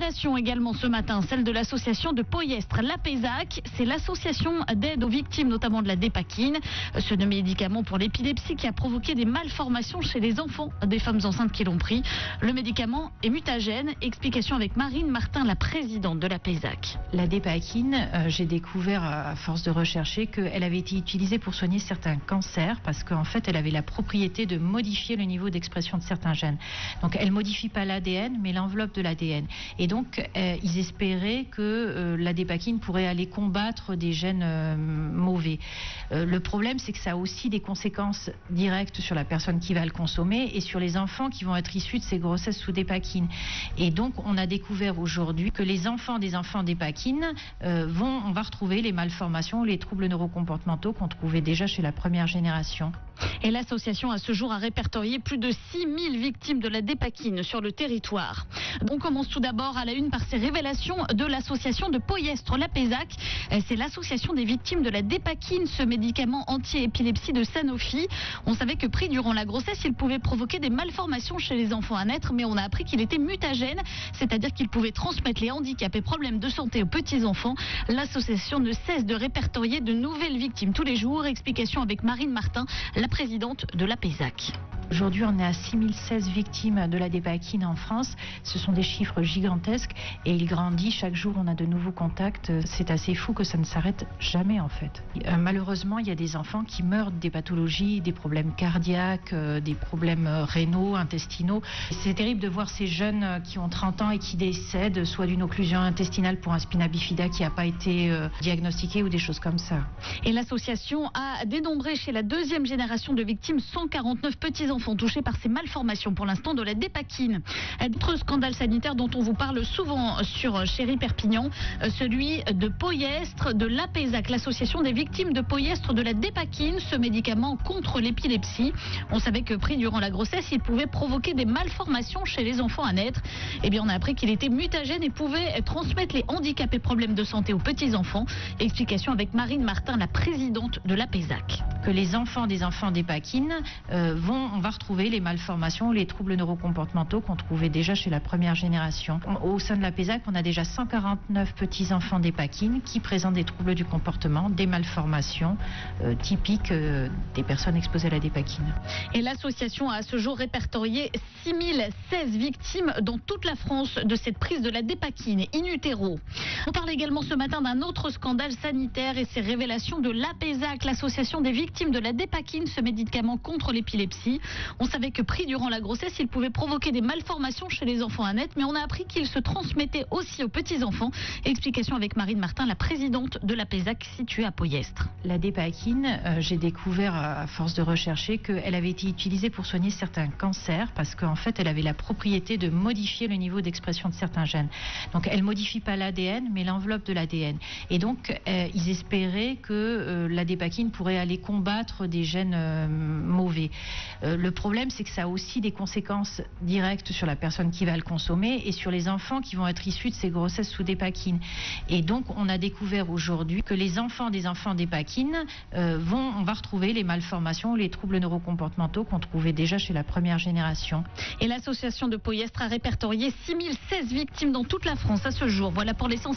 révélation également ce matin, celle de l'association de Poyestre, l'APESAC. C'est l'association d'aide aux victimes, notamment de la dépakine, ce médicament pour l'épilepsie qui a provoqué des malformations chez les enfants des femmes enceintes qui l'ont pris. Le médicament est mutagène. Explication avec Marine Martin, la présidente de l'APESAC. La dépakine, j'ai découvert à force de rechercher qu'elle avait été utilisée pour soigner certains cancers parce qu'en fait elle avait la propriété de modifier le niveau d'expression de certains gènes. Donc elle modifie pas l'ADN mais l'enveloppe de l'ADN. Et donc ils espéraient que la dépakine pourrait aller combattre des gènes mauvais. Le problème c'est que ça a aussi des conséquences directes sur la personne qui va le consommer et sur les enfants qui vont être issus de ces grossesses sous dépakine. Et donc on a découvert aujourd'hui que les enfants des enfants dépakine on va retrouver les malformations, les troubles neurocomportementaux qu'on trouvait déjà chez la première génération. Et l'association à ce jour a répertorié plus de 6000 victimes de la dépakine sur le territoire. On commence tout d'abord à la une par ces révélations de l'association de Poyestre, l'APESAC. C'est l'association des victimes de la dépakine, ce médicament anti-épilepsie de Sanofi. On savait que pris durant la grossesse, il pouvait provoquer des malformations chez les enfants à naître, mais on a appris qu'il était mutagène, c'est-à-dire qu'il pouvait transmettre les handicaps et problèmes de santé aux petits-enfants. L'association ne cesse de répertorier de nouvelles victimes tous les jours. Explication avec Marine Martin, la présidente de l'APESAC. Aujourd'hui, on est à 6016 victimes de la dépakine en France. Ce sont des chiffres gigantesques et il grandit. Chaque jour, on a de nouveaux contacts. C'est assez fou que ça ne s'arrête jamais, en fait. Malheureusement, il y a des enfants qui meurent des pathologies, des problèmes cardiaques, des problèmes rénaux, intestinaux. C'est terrible de voir ces jeunes qui ont 30 ans et qui décèdent, soit d'une occlusion intestinale pour un spina bifida qui n'a pas été diagnostiqué ou des choses comme ça. Et l'association a dénombré chez la deuxième génération de victimes 149 petits-enfants touchés par ces malformations pour l'instant de la dépakine. Autre scandale sanitaire dont on vous parle souvent sur Chéri Perpignan, celui de Poyestre, de l'APESAC, l'association des victimes de Poyestre de la dépakine, ce médicament contre l'épilepsie. On savait que pris durant la grossesse, il pouvait provoquer des malformations chez les enfants à naître. Eh bien, on a appris qu'il était mutagène et pouvait transmettre les handicaps et problèmes de santé aux petits-enfants. Explication avec Marine Martin, la présidente de l'APESAC. Que les enfants des enfants dépakine on va retrouver les malformations, les troubles neurocomportementaux qu'on trouvait déjà chez la première génération. Au sein de l'APESAC, on a déjà 149 petits-enfants dépakine qui présentent des troubles du comportement, des malformations typiques des personnes exposées à la dépakine. Et l'association a à ce jour répertorié 6016 victimes dans toute la France de cette prise de la dépakine in utero. On parle également ce matin d'un autre scandale sanitaire et ces révélations de l'APESAC, l'association des victimes de la dépakine, ce médicament contre l'épilepsie. On savait que pris durant la grossesse, il pouvait provoquer des malformations chez les enfants à naître, mais on a appris qu'il se transmettait aussi aux petits-enfants. Explication avec Marine Martin, la présidente de l'APESAC située à Poyestre. La dépakine, j'ai découvert à force de rechercher qu'elle avait été utilisée pour soigner certains cancers parce qu'en fait, elle avait la propriété de modifier le niveau d'expression de certains gènes. Donc, elle modifie pas l'ADN, mais l'enveloppe de l'ADN. Et donc, ils espéraient que la dépakine pourrait aller combattre des gènes mauvais. Le problème, c'est que ça a aussi des conséquences directes sur la personne qui va le consommer et sur les enfants qui vont être issus de ces grossesses sous dépakine. Et donc, on a découvert aujourd'hui que les enfants des enfants dépakine on va retrouver les malformations, les troubles neurocomportementaux qu'on trouvait déjà chez la première génération. Et l'association de Poyestre a répertorié 6016 victimes dans toute la France à ce jour. Voilà pour l'essentiel.